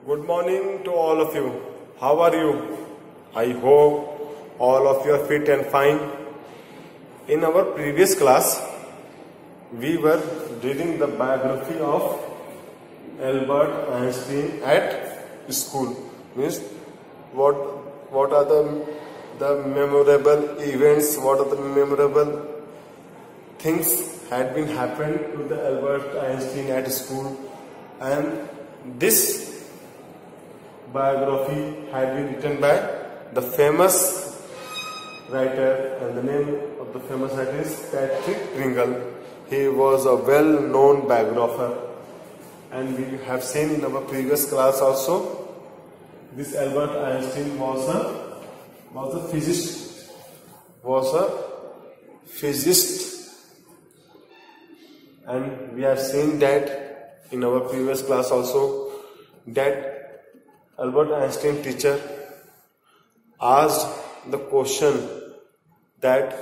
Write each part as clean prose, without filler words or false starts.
Good morning to all of you. How are you? I hope all of you are fit and fine. In our previous class, we were reading the biography of Albert Einstein at school. Means what are the memorable events? What are the memorable things had been happened to the Albert Einstein at school, and this biography had been written by the famous writer, and the name of the famous writer is Patrick Pringle. He was a well-known biographer, and we have seen in our previous class also, this Albert Einstein was a physicist, and we have seen that in our previous class also, that Albert Einstein teacher asked the question that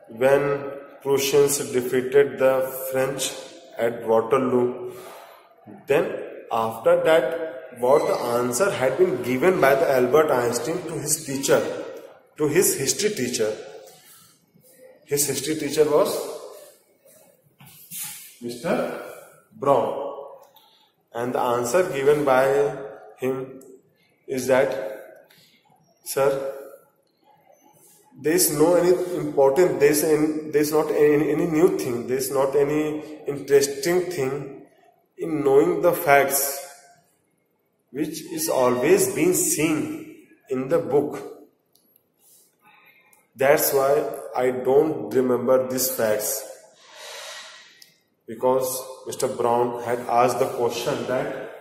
when Prussians defeated the French at Waterloo, then after that what the answer had been given by the Albert Einstein to his teacher, to his history teacher. His history teacher was Mr. Braun. And the answer given by him is that, sir, there is no any important, there is not any new thing, there is not any interesting thing in knowing the facts which is always being seen in the book. That's why I don't remember these facts. Because Mr. Braun had asked the question that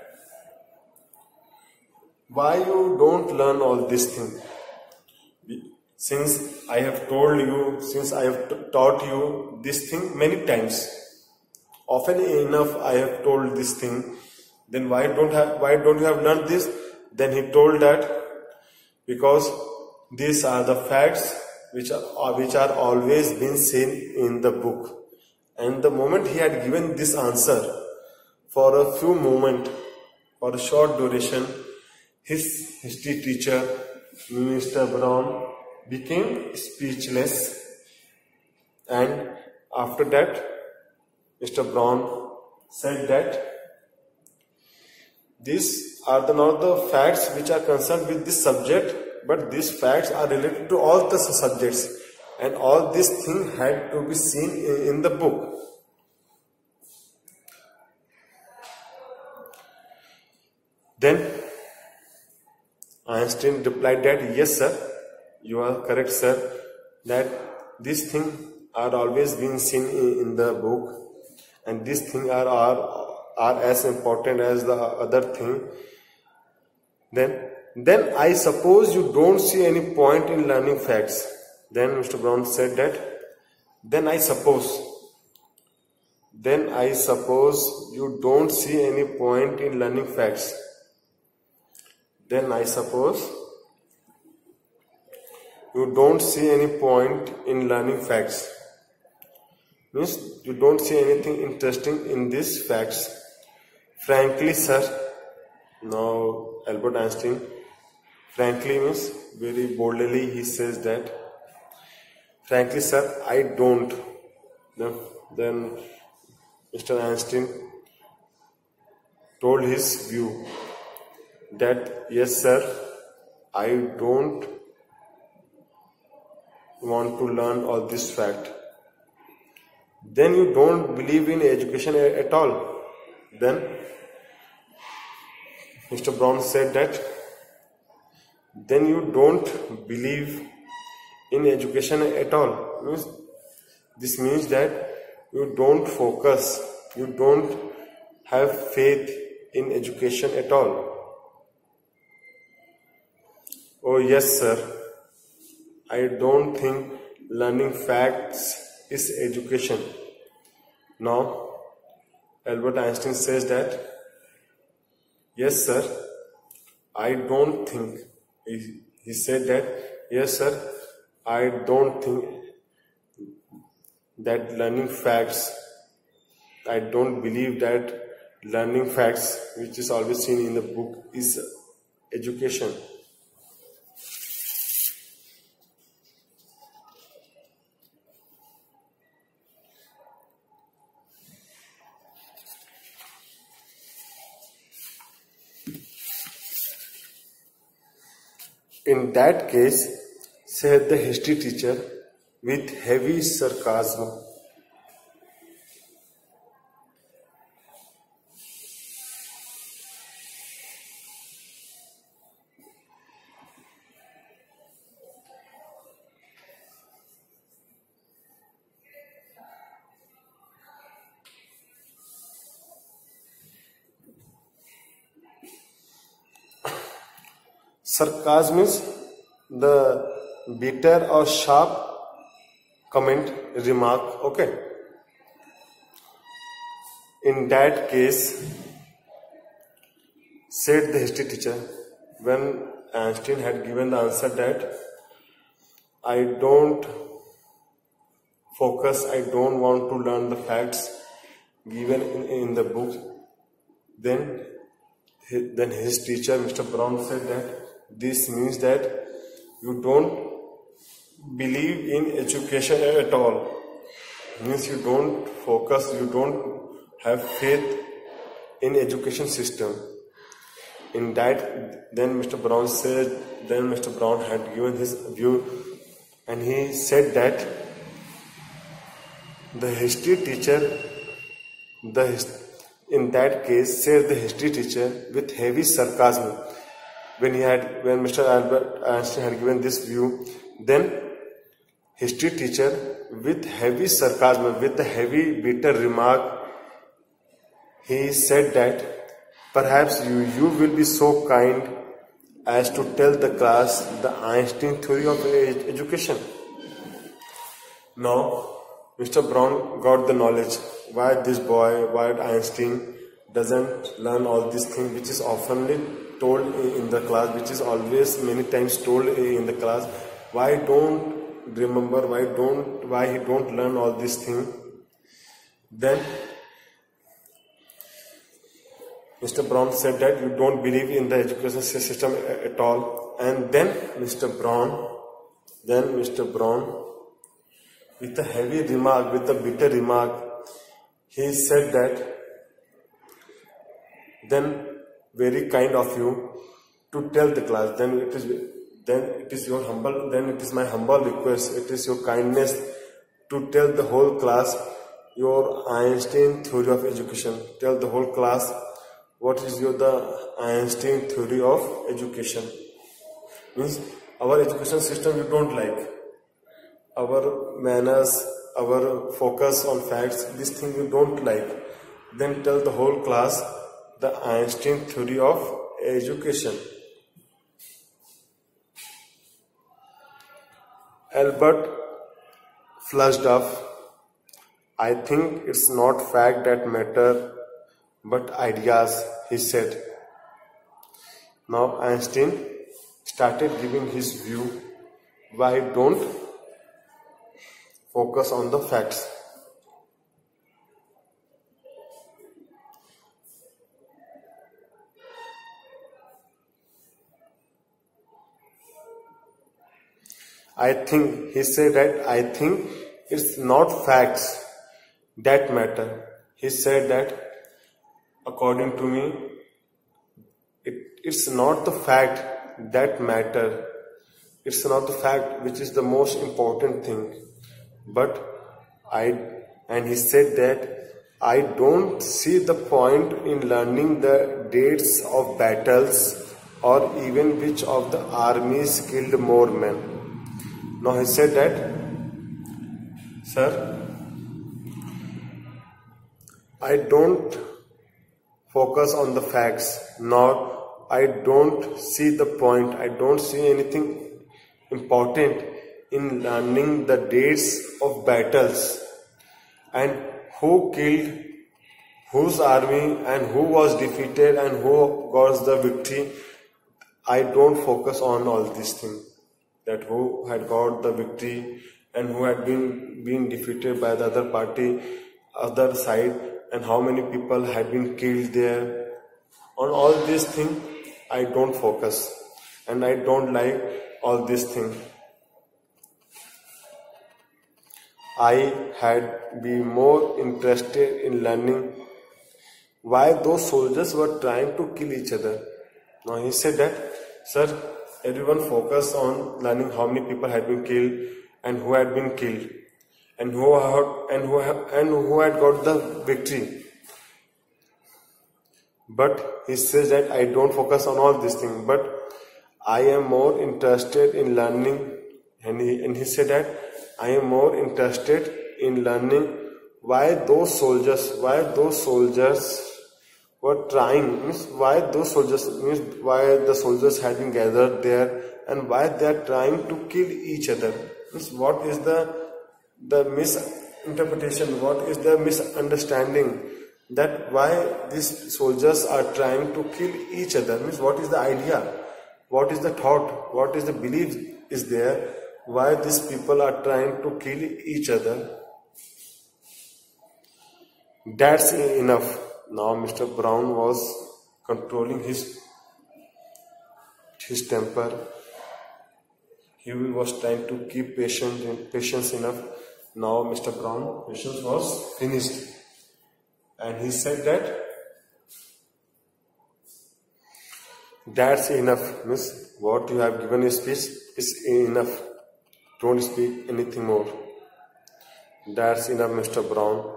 why you don't learn all these things? Since I have told you, since I have taught you this thing many times, often enough I have told this thing, then why don't you have learned this? Then he told that because these are the facts which are always been seen in the book. And the moment he had given this answer, for a few moments, for a short duration, his history teacher, Mr. Braun, became speechless. And after that, Mr. Braun said that these are not the facts which are concerned with this subject, but these facts are related to all the subjects. And all these things had to be seen in the book. Then Einstein replied that, yes sir, you are correct sir, that these things are always being seen in the book, and these things are as important as the other thing. Then I suppose you don't see any point in learning facts. Then Mr. Braun said that, then I suppose you don't see any point in learning facts. Then I suppose you don't see any point in learning facts. Means you don't see anything interesting in these facts. Frankly, sir, now Albert Einstein, frankly means very boldly he says that, frankly, sir, I don't. Then Mr. Einstein told his view that, yes, sir, I don't want to learn all this fact. Then you don't believe in education at all. Then Mr. Braun said that, then you don't believe in education at all. This means that you don't focus, you don't have faith in education at all. Oh yes sir, I don't think learning facts is education. Now Albert Einstein says that, yes sir, I don't think, he said that, yes sir, I don't think that learning facts, I don't believe that learning facts, which is always seen in the book, is education. In that case, said the history teacher with heavy sarcasm. Sarcasm is the bitter or sharp comment, remark. Okay. In that case, said the history teacher, when Einstein had given the answer that I don't focus, I don't want to learn the facts given in the book, then his teacher, Mr. Brown, said that this means that you don't believe in education at all. Means you don't focus, you don't have faith in education system. In that, then Mr. Brown said, then Mr. Brown had given his view, and he said that the history teacher, in that case, said the history teacher with heavy sarcasm. When Mr. Albert Einstein had given this view, then history teacher with heavy sarcasm, with a heavy bitter remark, he said that perhaps you will be so kind as to tell the class the Einstein theory of education. Now, Mr. Brown got the knowledge why this boy, why Einstein doesn't learn all these things which is oftenly told in the class, which is always many times told in the class. Why don't remember, why he don't learn all these things? Then Mr. Brown said that you don't believe in the education system at all. And then Mr. Brown, with a heavy remark, with a bitter remark, he said that then very kind of you to tell the class, then it is my humble request, it is your kindness to tell the whole class your Einstein theory of education. Tell the whole class what is the Einstein theory of education. Means our education system you don't like, our manners, our focus on facts, this thing you don't like. Then tell the whole class the Einstein theory of education. Albert flushed up. I think it's not fact that matter, but ideas, he said. Now Einstein started giving his view. Why don't focus on the facts? He said that I think it's not facts that matter. He said that according to me, it's not the fact that matter. It's not the fact which is the most important thing. And he said that I don't see the point in learning the dates of battles or even which of the armies killed more men. Now he said that, sir, I don't focus on the facts, nor I don't see the point, I don't see anything important in learning the dates of battles and who killed whose army and who was defeated and who got the victory. I don't focus on all these things, that who had got the victory and who had been defeated by the other party, other side, and how many people had been killed there. On all these things, I don't focus, and I don't like all these things. I had been more interested in learning why those soldiers were trying to kill each other. Now he said that, sir, everyone focused on learning how many people had been killed and who had been killed and who had got the victory. But he says that I don't focus on all these things, but I am more interested in learning, and he said that I am more interested in learning why the soldiers were trying, means why the soldiers had been gathered there and why they are trying to kill each other. Means what is the misinterpretation, what is the misunderstanding, that why these soldiers are trying to kill each other, means what is the idea, what is the thought, what is the belief is there, why these people are trying to kill each other. That's enough. Now Mr. Brown was controlling his temper. He was trying to keep patience enough. Now Mr. Brown patience was finished, and he said that that's enough. Miss, what you have given a speech is enough. Don't speak anything more. That's enough, Mr. Brown.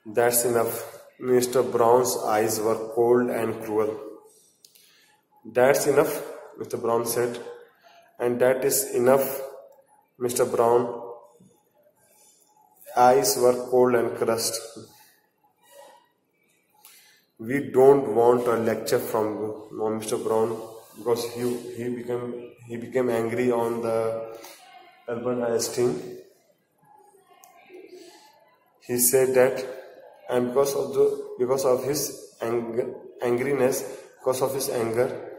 That's enough. Mr. Brown's eyes were cold and cruel. That's enough, Mr. Brown said. And that is enough, Mr. Brown. Eyes were cold and crushed. We don't want a lecture from you, no, Mr. Brown, because he became angry on the Albert Einstein. He said that, and because of his angriness, because of his anger,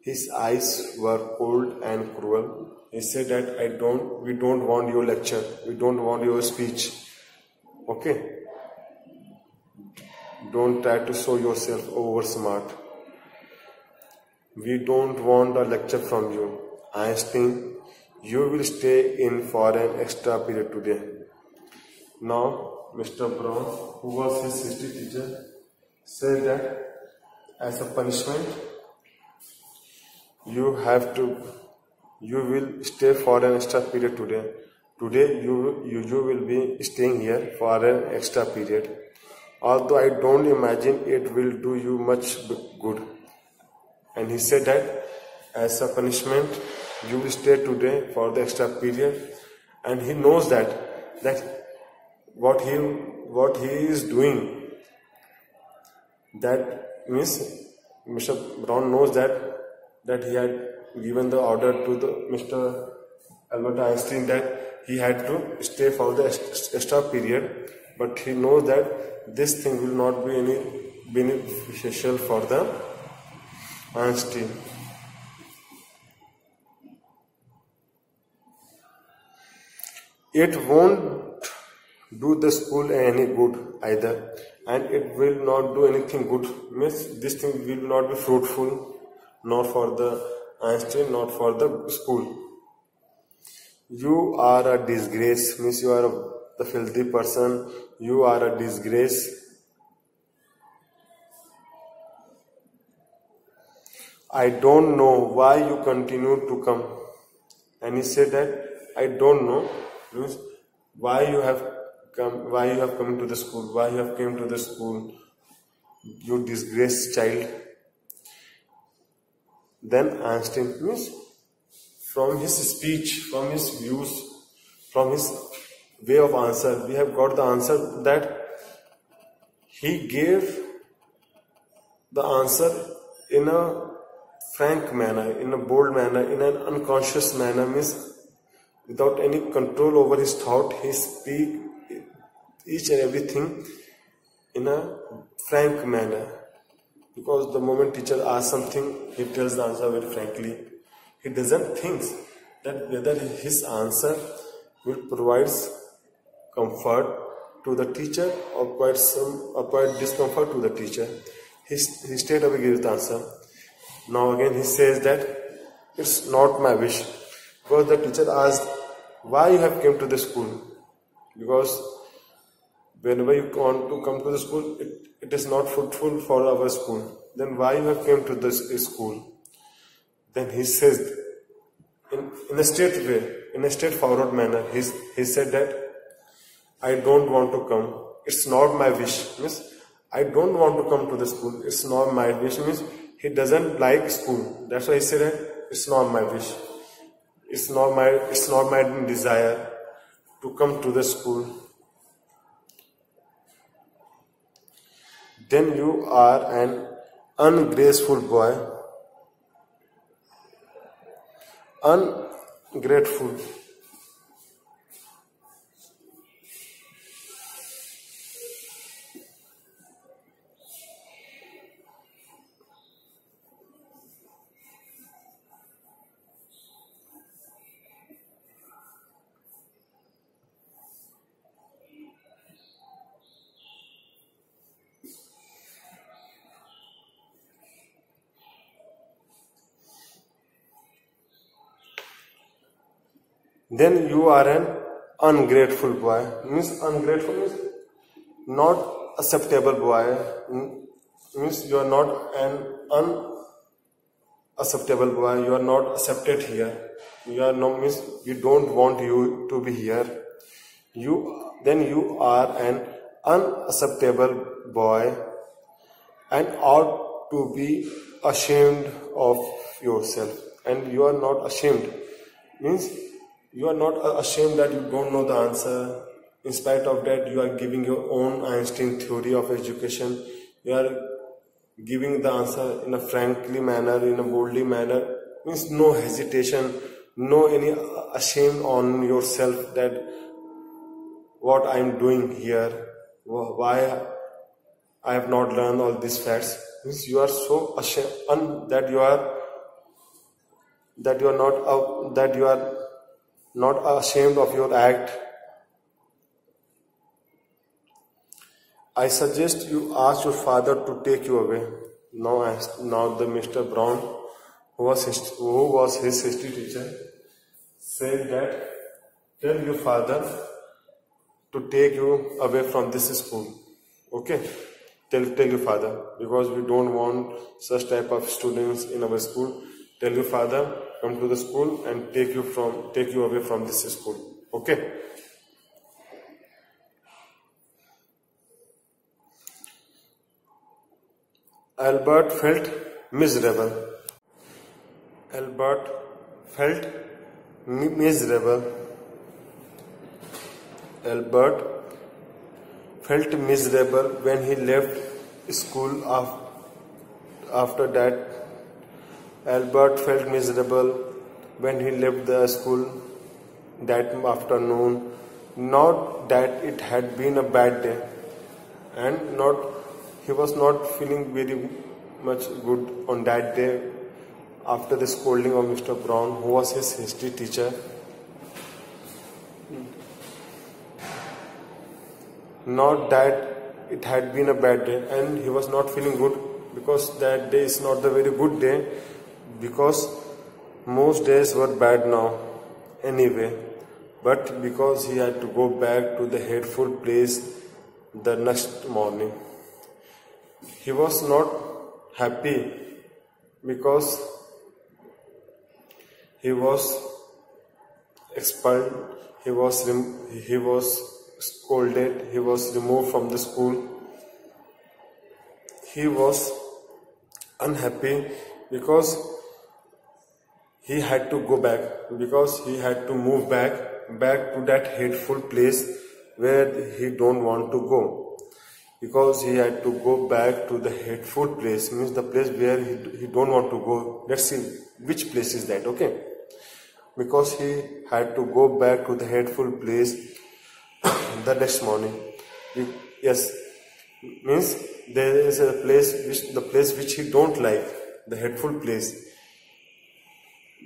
his eyes were cold and cruel. He said that we don't want your lecture, we don't want your speech. Okay? Don't try to show yourself over smart. We don't want a lecture from you. Einstein, you will stay in for an extra period today. Now, Mr. Brown, who was his history teacher, said that as a punishment, you will stay for an extra period today. Today you will be staying here for an extra period. Although I don't imagine it will do you much good. And he said that as a punishment, you will stay today for the extra period. And he knows that what he is doing, that means Mr. Brown knows that he had given the order to the Mr. Albert Einstein that he had to stay for the extra period, but he knows that this thing will not be any beneficial for the Einstein. It won't do the school any good either, and it will not do anything good. Means this thing will not be fruitful, not for the Einstein, not for the school. You are a disgrace, means you are the filthy person, you are a disgrace. I don't know why you continue to come. And he said that I don't know, means why you have come to the school, why you have came to the school, you disgraced child. Then Einstein, means from his speech, from his views, from his way of answer, we have got the answer that he gave the answer in a frank manner, in a bold manner, in an unconscious manner, means without any control over his thought. He speak each and everything in a frank manner, because the moment teacher asks something, he tells the answer very frankly. He doesn't think that whether his answer will provide comfort to the teacher or quite discomfort to the teacher. He straight away gives the answer. Now again he says that it's not my wish, because the teacher asked, why you have came to the school? Because whenever you want to come to the school, it is not fruitful for our school. Then why you have came to this school? Then he says, in a straight way, in a straightforward manner, he said that I don't want to come. It's not my wish. Means I don't want to come to the school. It's not my wish. Means he doesn't like school. That's why he said that it's not my wish. It's not my desire to come to the school. Then you are an ungraceful boy. Ungrateful. Then you are an ungrateful boy. Means ungrateful means not acceptable boy. Means you are not an unacceptable boy. You are not accepted here. You are no means we don't want you to be here. Then you are an unacceptable boy and ought to be ashamed of yourself. And you are not ashamed. Means you are not ashamed that you don't know the answer. In spite of that, you are giving your own Einstein theory of education. You are giving the answer in a frankly manner, in a boldly manner. Means no hesitation, no any ashamed on yourself that what I am doing here, why I have not learned all these facts. Means you are so ashamed that you are not ashamed of your act. I suggest you ask your father to take you away. Now the Mr. Brown, who was his history teacher, said that tell your father to take you away from this school. Okay? Tell your father, because we don't want such type of students in our school. Tell your father, come to the school and take you away from this school. Okay? Albert felt miserable. Albert felt miserable. Albert felt miserable when he left school after that. Albert felt miserable when he left the school that afternoon. Not that it had been a bad day, and he was not feeling very much good on that day after the scolding of Mr. Brown, who was his history teacher. Not that it had been a bad day, and he was not feeling good because that day is not the very good day, because most days were bad now anyway. But because he had to go back to the hateful place the next morning, he was not happy because he was expelled, he was scolded, he was removed from the school. He was unhappy because he had to go back, because he had to move back to that hateful place where he don't want to go. Because he had to go back to the hateful place, means the place where he don't want to go. Let's see which place is that, okay? Because he had to go back to the hateful place the next morning. Yes, means there is a place which he don't like, the hateful place.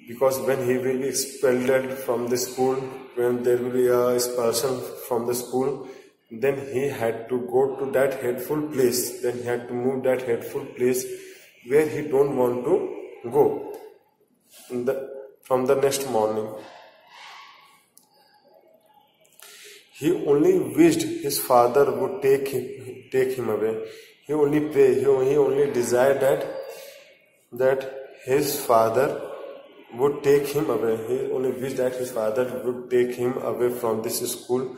Because when he will be expelled from the school, when there will be a expulsion from the school, then he had to go to that hateful place. Then he had to move that hateful place where he don't want to go from the next morning. He only wished his father would take him away. He only prayed, he only desired that his father would take him away. He only wished that his father would take him away from this school.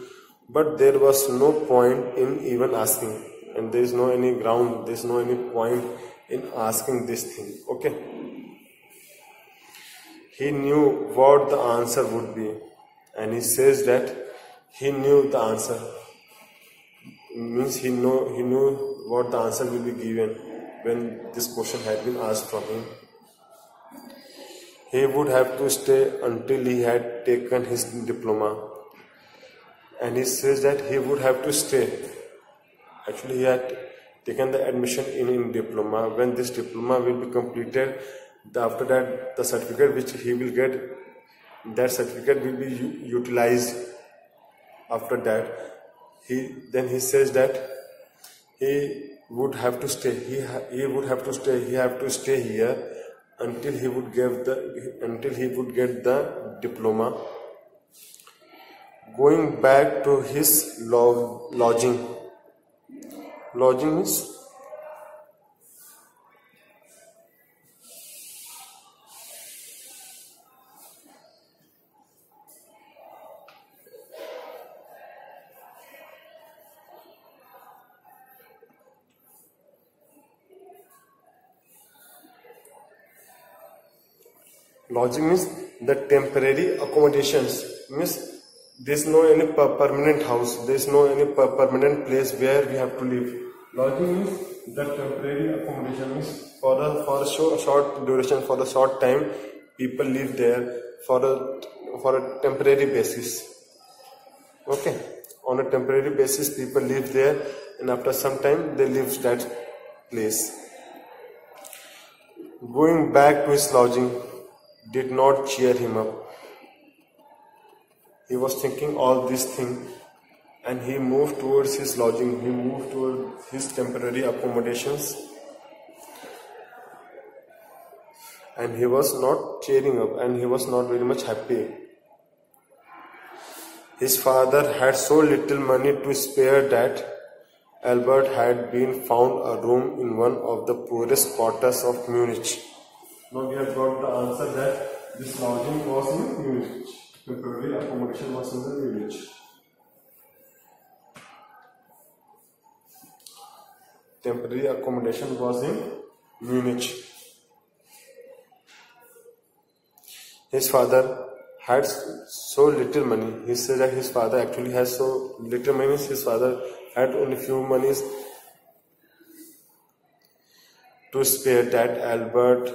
But there was no point in even asking. And there is no any ground, there is no any point in asking this thing. Okay. He knew what the answer would be. And he says that he knew the answer. Means he knew what the answer will be given when this question had been asked from him. He would have to stay until he had taken his diploma. And he says that he would have to stay. Actually, he had taken the admission in diploma. When this diploma will be completed, after that, the certificate which he will get, that certificate will be utilized. After that, he says that he would have to stay. He would have to stay. He have to stay here until he would get the diploma. Going back to his lodging. Lodging is the temporary accommodations. Means there's no any permanent house, there's no any permanent place where we have to live. Lodging is the temporary accommodation. Means for a short duration, for a short time, people live there for a temporary basis. Okay, on a temporary basis, people live there, and after some time, they leave that place. Going back to his lodging did not cheer him up. He was thinking all these things, and he moved towards his lodging. He moved towards his temporary accommodations, and he was not cheering up, and he was not very much happy. His father had so little money to spare that Albert had been found a room in one of the poorest quarters of Munich. Now we have got the answer that this lodging was in Munich. Temporary accommodation was in the Munich. Temporary accommodation was in Munich. His father had so little money. He said that his father actually has so little money. His father had only few monies to spare that Albert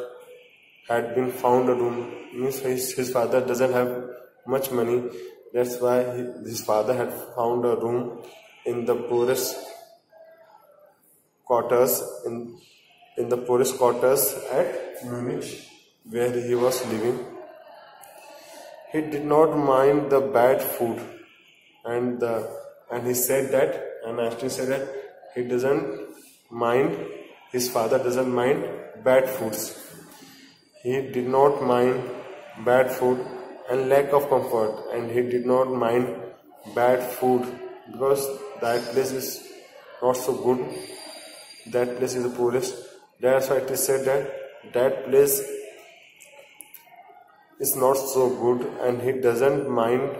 had been found a room. Means his father doesn't have much money. That's why his father had found a room in the poorest quarters in the poorest quarters at Munich, where he was living. He did not mind the bad food, and he said that, and actually said that he doesn't mind. His father doesn't mind bad foods. He did not mind bad food and lack of comfort, and he did not mind bad food because that place is not so good. That place is the poorest. That's why it is said that place is not so good, and he doesn't mind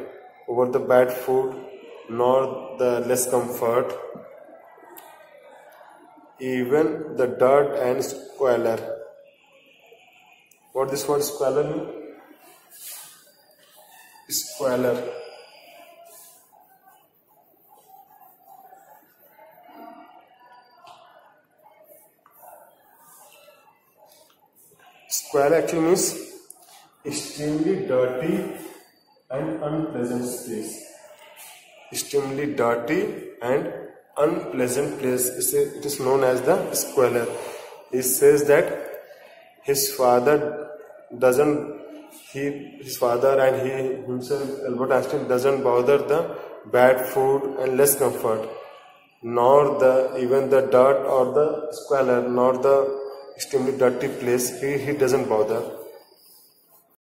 over the bad food nor the less comfort, even the dirt and squalor. What this word squalor means? Squalor. Squalor actually means extremely dirty and unpleasant place. Extremely dirty and unpleasant place. It is known as the squalor. He says that his father and he himself, Albert Einstein, doesn't bother the bad food and less comfort, nor even the dirt or the squalor, nor the extremely dirty place. He doesn't bother.